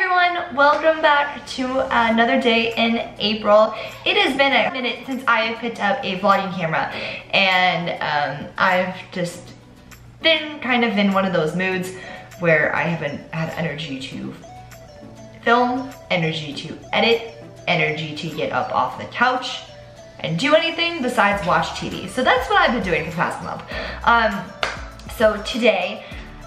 everyone, welcome back to another day in April. It has been a minute since I have picked up a vlogging camera, and I've just been kind of in one of those moods where I haven't had energy to film, energy to edit, energy to get up off the couch and do anything besides watch TV. So that's what I've been doing for the past month. So today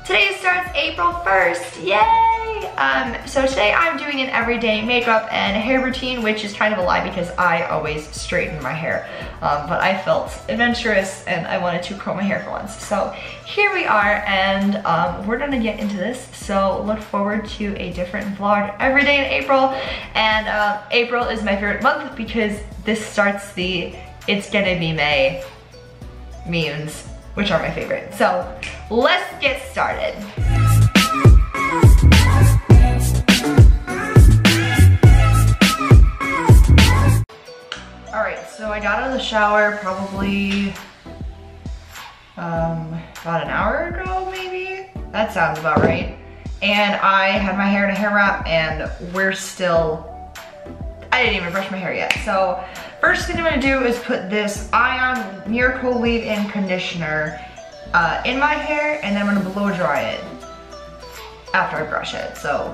starts April 1st, yay! So today I'm doing an everyday makeup and hair routine, which is kind of a lie because I always straighten my hair. But I felt adventurous and I wanted to curl my hair for once. So here we are, and we're gonna get into this. So look forward to a different vlog every day in April. And April is my favorite month because this starts the It's Gonna Be May memes, which are my favorite. So let's get started. Alright, so I got out of the shower probably about an hour ago, maybe? That sounds about right. And I had my hair in a hair wrap, and I didn't even brush my hair yet. So first thing I'm gonna do is put this Ion Miracle Leave-In Conditioner in my hair, and then I'm gonna blow dry it after I brush it. So.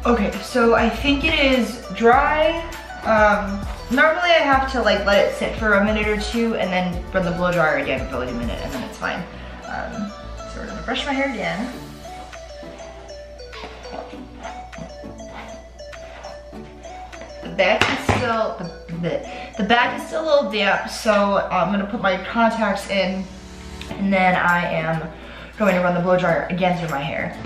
Okay, so I think it is dry. Normally I have to like let it sit for a minute or two and then run the blow dryer again for like a minute and then it's fine. So we're gonna brush my hair again. The back is still a little damp, so I'm gonna put my contacts in and then I am going to run the blow dryer again through my hair.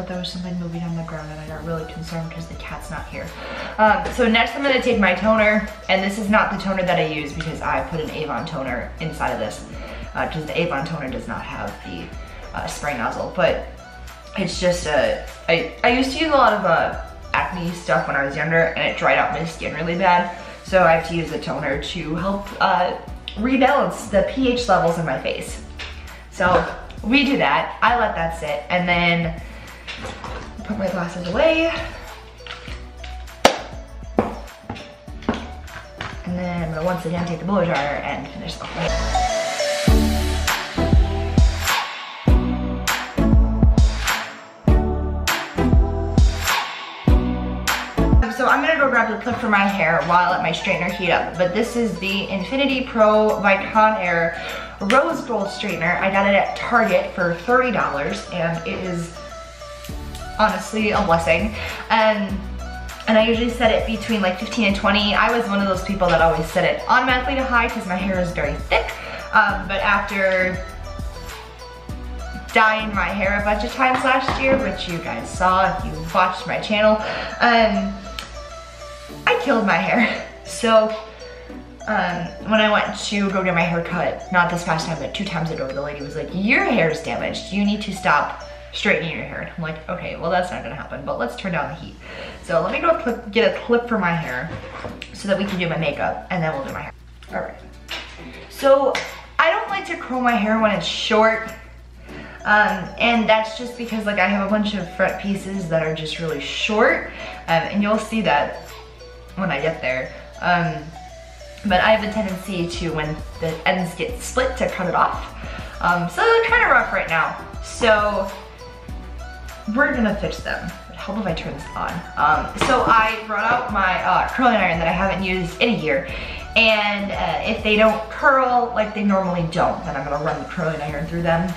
There was something moving on the ground and I got really concerned because the cat's not here. So next I'm going to take my toner, and this is not the toner that I use because I put an Avon toner inside of this because the Avon toner does not have the spray nozzle, but it's just I used to use a lot of acne stuff when I was younger and it dried out my skin really bad, so I have to use a toner to help rebalance the pH levels in my face. So we do that, I let that sit, and then put my glasses away. And then I'm gonna once again take the blow dryer and finish off my hair. So I'm gonna go grab the clip for my hair while I let my straightener heat up. But this is the Infinity Pro Vicon Air Rose Gold Straightener. I got it at Target for $30 and it is honestly a blessing. And I usually set it between like 15 and 20. I was one of those people that always set it automatically to high because my hair is very thick. But after dyeing my hair a bunch of times last year, which you guys saw if you watched my channel, I killed my hair. So when I went to go get my hair cut, not this past time, but 2 times ago, the lady was like, your hair is damaged. You need to stop straightening your hair. And I'm like, okay, well that's not gonna happen, but let's turn down the heat. So let me go get a clip for my hair so that we can do my makeup and then we'll do my hair. All right. So I don't like to curl my hair when it's short. And that's just because like I have a bunch of front pieces that are just really short. And you'll see that when I get there. But I have a tendency to, when the ends get split, to cut it off. So they're kind of rough right now. So we're gonna fix them. It'd help if I turn this on. So I brought out my curling iron that I haven't used in a year. And if they don't curl like they normally don't, then I'm gonna run the curling iron through them.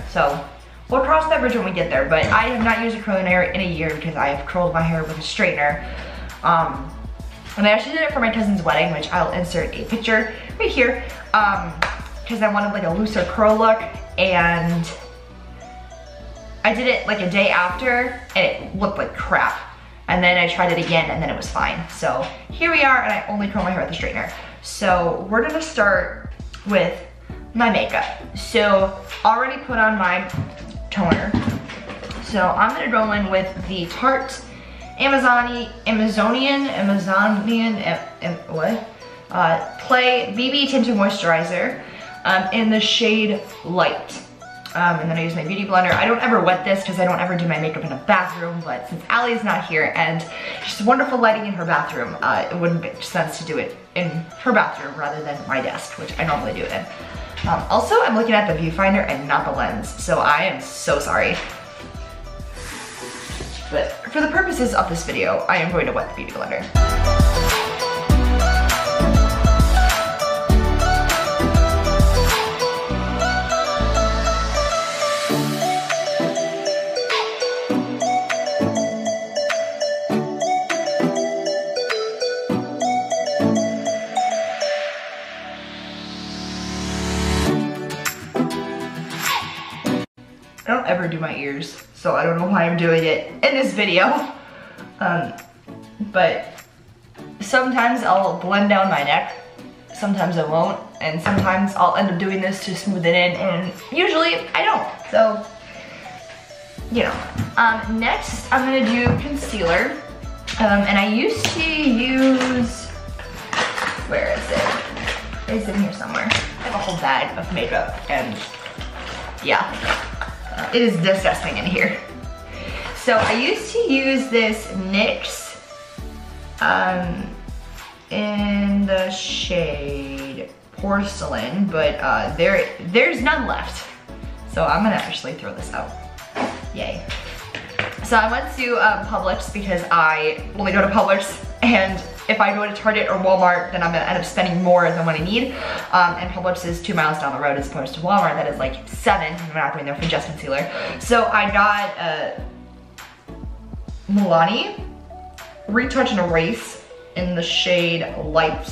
So we'll cross that bridge when we get there, but I have not used a curling iron in a year because I have curled my hair with a straightener. And I actually did it for my cousin's wedding, which I'll insert a picture right here. because I wanted like a looser curl look, and I did it like a day after and it looked like crap. And then I tried it again and then it was fine. So here we are, and I only curl my hair with the straightener. So we're gonna start with my makeup. So already put on my toner. So I'm gonna go in with the Tarte Play BB Tinted Moisturizer in the shade Light. And then I use my beauty blender. I don't ever wet this because I don't ever do my makeup in a bathroom, but since Allie's not here and she's wonderful lighting in her bathroom, it wouldn't make sense to do it in her bathroom rather than my desk, which I normally do it in. Also, I'm looking at the viewfinder and not the lens, so I am so sorry. But for the purposes of this video, I am going to wet the beauty blender. I don't ever do my ears, so I don't know why I'm doing it in this video. But sometimes I'll blend down my neck, sometimes I won't, and sometimes I'll end up doing this to smooth it in, and usually I don't. So, you know. Next, I'm gonna do concealer, and I used to use, where is it? It's in here somewhere. I have a whole bag of makeup, and yeah. It is disgusting in here. So I used to use this NYX in the shade Porcelain, but there's none left. So I'm gonna actually throw this out. Yay. So I went to Publix because I only go to Publix, and if I go to Target or Walmart, then I'm gonna end up spending more than what I need. And Publix is 2 miles down the road as opposed to Walmart that is like 7, and I'm not going there for just concealer. So I got Milani Retouch and Erase in the shade Light.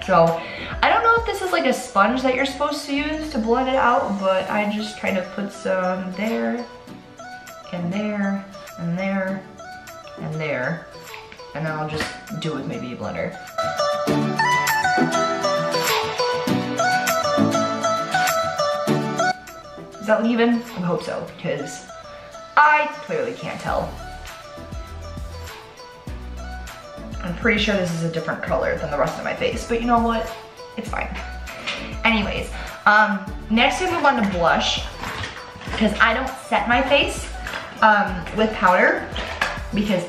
So I don't know if this is like a sponge that you're supposed to use to blend it out, but I just kind of put some there, and there, and there, and there. And then I'll just do it with my beauty blender. Is that even? I hope so, because I clearly can't tell. I'm pretty sure this is a different color than the rest of my face, but you know what? It's fine. Anyways, next I move on to blush, because I don't set my face with powder, because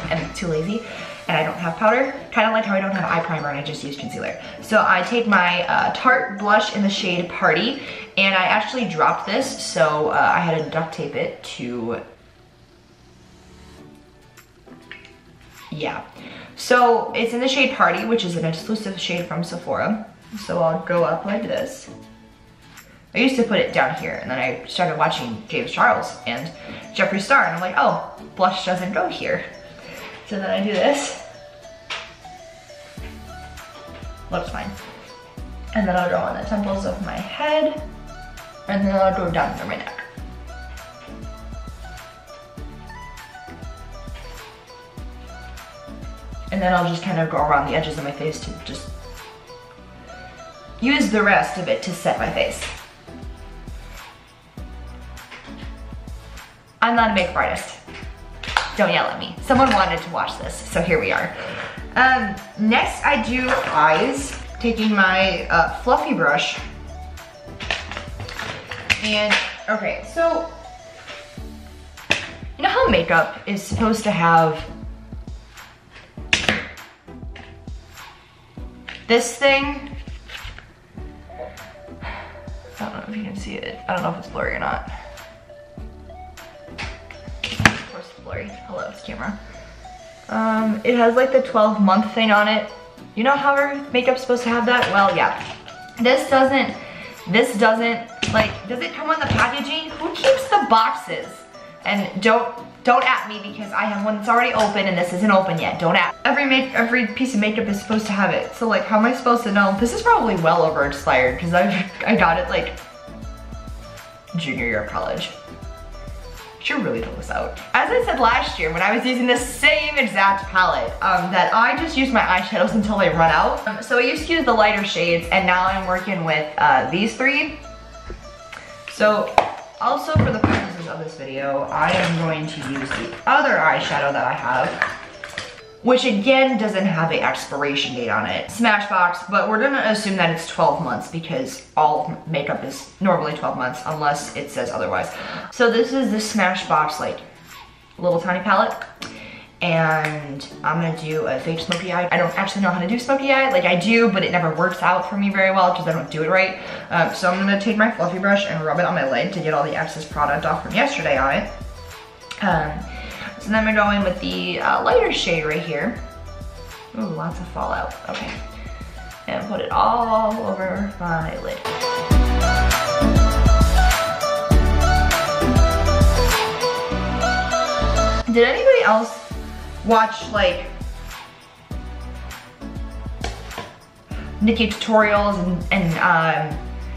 I'm too lazy and I don't have powder. Kind of like how I don't have eye primer and I just use concealer. So I take my Tarte blush in the shade Party, and I actually dropped this, so I had to duct tape it to, yeah. So it's in the shade Party, which is an exclusive shade from Sephora. So I'll go up like this. I used to put it down here, and then I started watching James Charles and Jeffree Star, and I'm like, oh, blush doesn't go here. So then I do this. Looks fine. And then I'll go on the temples of my head, and then I'll go down through my neck. And then I'll just kind of go around the edges of my face to just use the rest of it to set my face. I'm not a makeup artist. Don't yell at me. Someone wanted to watch this, so here we are. Next I do eyes, taking my fluffy brush. And, okay, so, you know how makeup is supposed to have this thing? I don't know if you can see it. I don't know if it's blurry or not. Of course it's blurry. Hello, it's camera. It has like the 12-month thing on it. You know how our makeup's supposed to have that? Well, yeah. This doesn't, like, does it come on the packaging? Who keeps the boxes? And don't Don't at me because I have one that's already open and this isn't open yet. Don't at me. Every piece of makeup is supposed to have it. So like, how am I supposed to know? This is probably well over expired because I got it like junior year of college. Should really fill this out. As I said last year when I was using the same exact palette, that I just use my eyeshadows until they run out. So I used to use the lighter shades and now I'm working with these three. So also for the purposes of this video, I am going to use the other eyeshadow that I have, which again doesn't have an expiration date on it. Smashbox, but we're gonna assume that it's 12 months because all makeup is normally 12 months unless it says otherwise. So this is the Smashbox like little tiny palette. And I'm gonna do a fake smoky eye. I don't actually know how to do smoky eye. Like I do, but it never works out for me very well because I don't do it right. So I'm gonna take my fluffy brush and rub it on my lid to get all the excess product off from yesterday on it. So then I'm gonna go in with the lighter shade right here. Ooh, lots of fallout, okay. And put it all over my lid. Did anybody else watch like Nikki tutorials and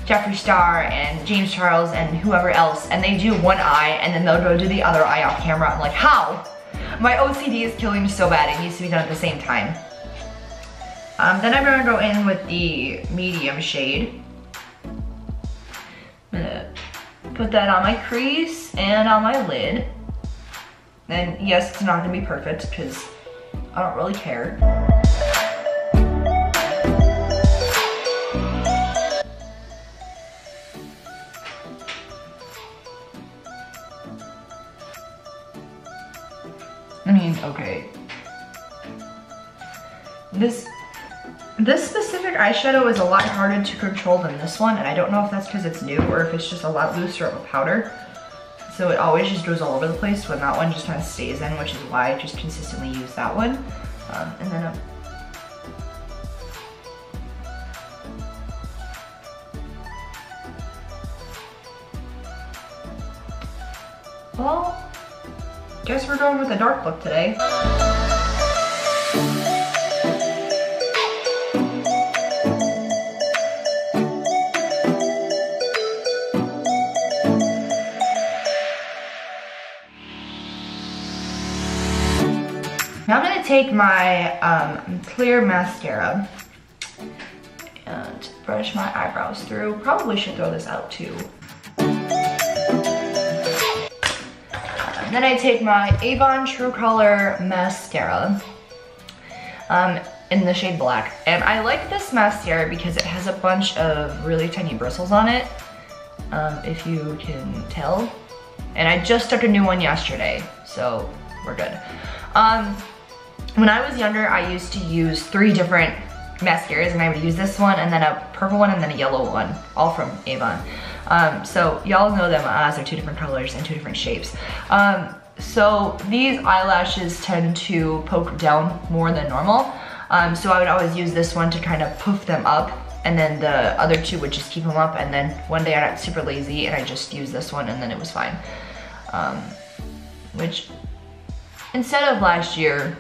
Jeffree Star and James Charles and whoever else, and they do one eye and then they'll go do the other eye off camera? I'm like, how? My OCD is killing me so bad. It needs to be done at the same time. Then I'm gonna go in with the medium shade. I'm gonna put that on my crease and on my lid. And yes, it's not gonna be perfect because I don't really care. I mean, okay. This specific eyeshadow is a lot harder to control than this one, and I don't know if that's because it's new or if it's just a lot looser of a powder. So it always just goes all over the place when that one just kind of stays in, which is why I just consistently use that one. And then well, guess we're going with a dark look today. Now I'm gonna take my clear mascara and brush my eyebrows through. Probably should throw this out too. Then I take my Avon True Color mascara in the shade black. And I like this mascara because it has a bunch of really tiny bristles on it, if you can tell. And I just stuck a new one yesterday, so we're good. When I was younger, I used to use 3 different mascaras, and I would use this one, and then a purple one, and then a yellow one, all from Avon. So y'all know them as they're 2 different colors and 2 different shapes. So these eyelashes tend to poke down more than normal. So I would always use this one to kind of poof them up, and then the other 2 would just keep them up, and then one day I got super lazy and I just used this one and then it was fine. Which, instead of last year,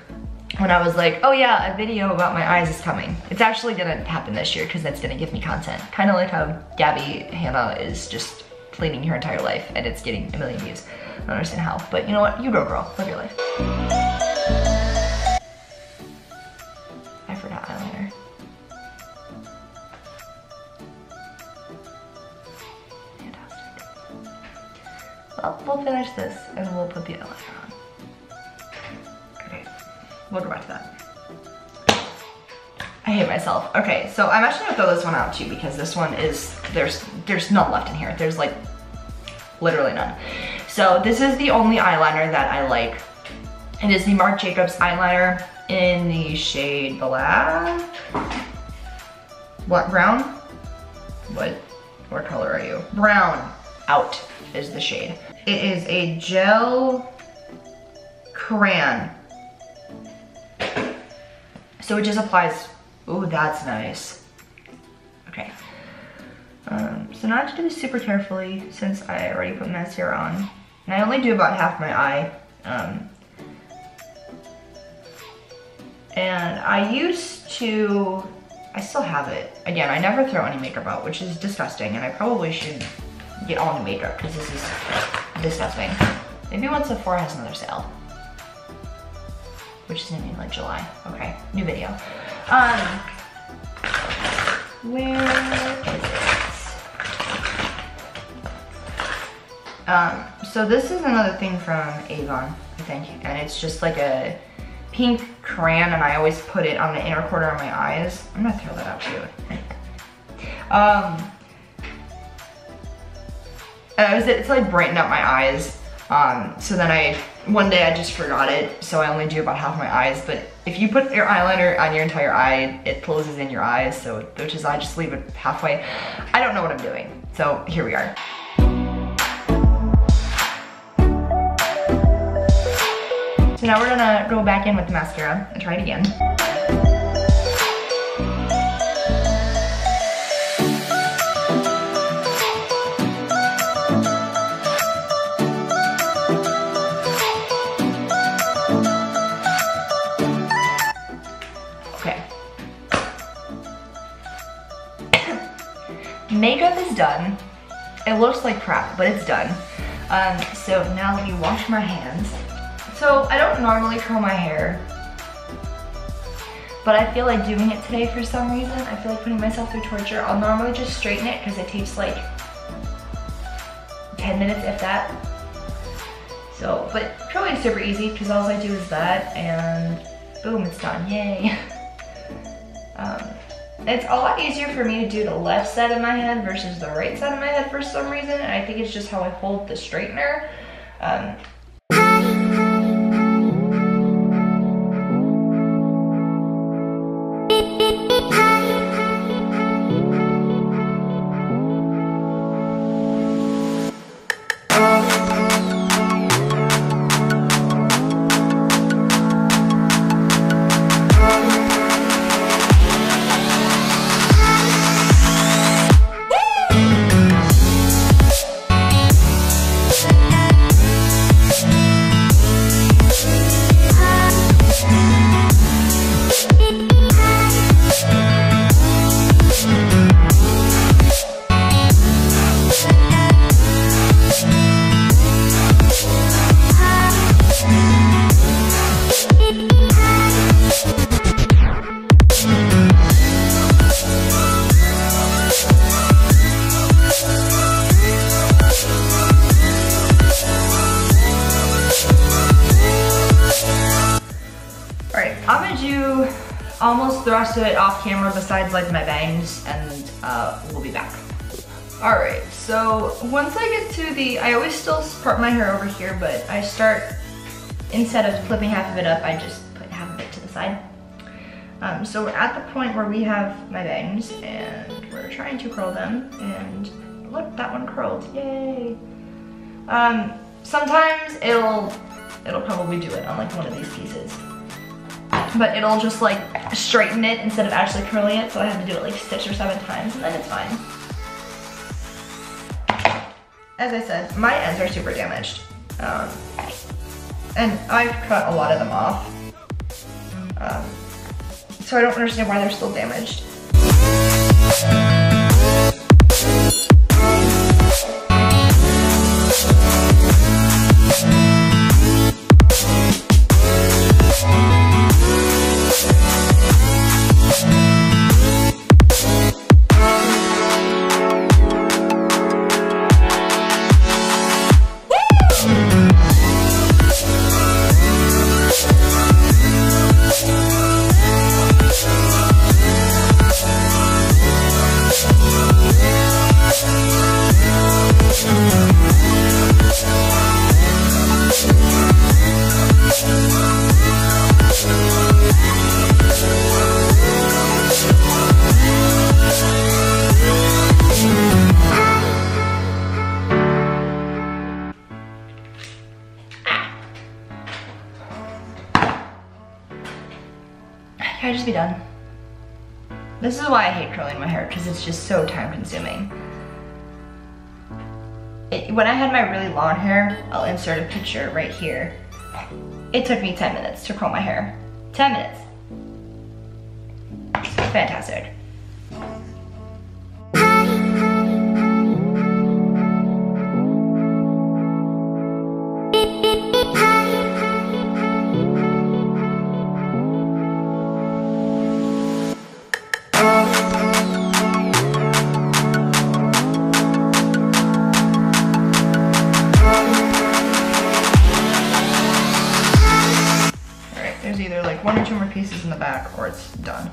when I was like, oh yeah, a video about my eyes is coming. It's actually gonna happen this year because that's gonna give me content. Kind of like how Gabby Hanna is just cleaning her entire life and it's getting 1 million views. I don't understand how, but you know what? You go, girl. Live your life. I forgot eyeliner. Fantastic. Well, we'll finish this and we'll put the eyeliner on. Okay, we'll go back to that. I hate myself. Okay, so I'm actually gonna throw this one out too because this one is, there's none left in here. There's like literally none. So this is the only eyeliner that I like. It is the Marc Jacobs eyeliner in the shade black. What, brown? What color are you? Brown out is the shade. It is a gel crayon. So it just applies, ooh, that's nice. Okay. So now I have to do this super carefully since I already put mascara on. And I only do about half my eye And I still have it. Again, I never throw any makeup out, which is disgusting, and I probably should get all new makeup because this is disgusting. Maybe once Sephora has another sale, which is gonna be in like July. Okay, new video. Where is it? So this is another thing from Avon, I think, and it's just like a pink crayon, and I always put it on the inner corner of my eyes. I'm gonna throw that out too. It's like brightened up my eyes. So then one day I just forgot it, so I only do about half my eyes, but if you put your eyeliner on your entire eye, it closes in your eyes, so which is I just leave it halfway. I don't know what I'm doing, so here we are. So now we're gonna go back in with the mascara and try it again. Okay. Makeup is done. It looks like crap, but it's done. So now let me wash my hands. So I don't normally curl my hair, but I feel like doing it today for some reason. I feel like putting myself through torture. I'll normally just straighten it because it takes like 10 minutes, if that. So, but curling is super easy because all I do is that and boom, it's done, yay. It's a lot easier for me to do the left side of my head versus the right side of my head for some reason, and I think it's just how I hold the straightener. Almost the rest of it off camera besides like my bangs, and we'll be back. Alright, so once I get to I always still part my hair over here, but I start, instead of clipping half of it up, I just put half of it to the side. So we're at the point where we have my bangs, and we're trying to curl them, and look, that one curled, yay! Sometimes it'll probably do it on like one of these pieces. But it'll just like straighten it instead of actually curling it, so I have to do it like 6 or 7 times, and then it's fine. As I said, my ends are super damaged. And I've cut a lot of them off. So I don't understand why they're still damaged. Can I just be done? This is why I hate curling my hair, because it's just so time consuming. When I had my really long hair, I'll insert a picture right here. It took me 10 minutes to curl my hair. 10 minutes. Fantastic. There's either like 1 or 2 more pieces in the back or it's done.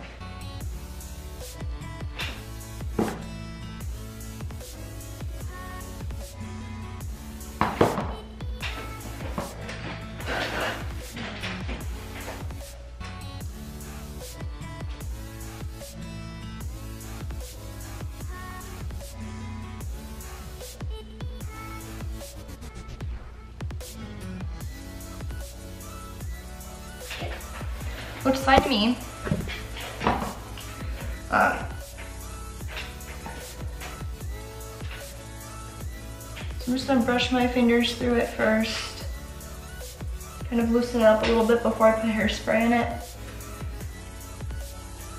Looks fine to me. So I'm just gonna brush my fingers through it first. Kind of loosen it up a little bit before I put hairspray in it.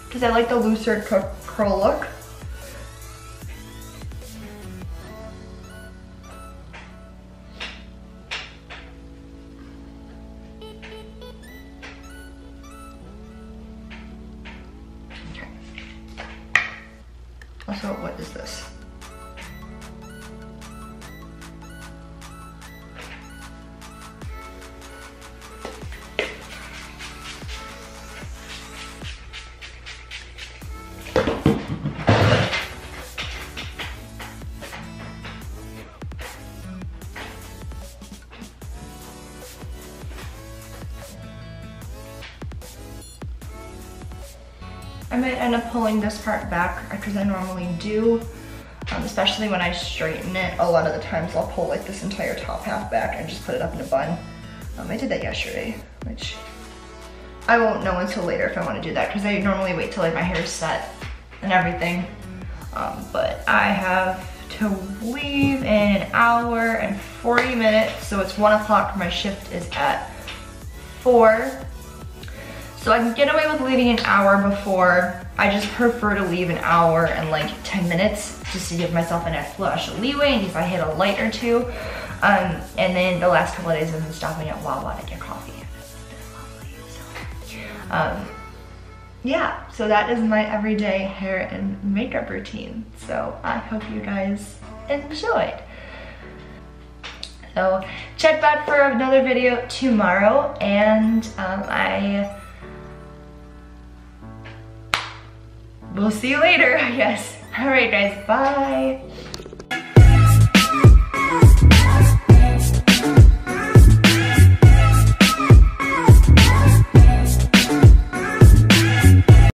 Because I like the looser curl look. Also, what is this? I might end up pulling this part back because I normally do, especially when I straighten it. A lot of the times I'll pull like this entire top half back and just put it up in a bun. I did that yesterday, which I won't know until later if I want to do that because I normally wait till like my hair is set and everything. But I have to leave in an hour and 40 minutes, so it's 1 o'clock. My shift is at 4. So I can get away with leaving an hour before. I just prefer to leave an hour and like 10 minutes just to give myself an extra leeway in case I hit a light or two. And then the last couple of days I've been stopping at Wawa to get coffee. Yeah, so that is my everyday hair and makeup routine. So I hope you guys enjoyed. So check back for another video tomorrow, and we'll see you later, I guess. All right, guys, bye.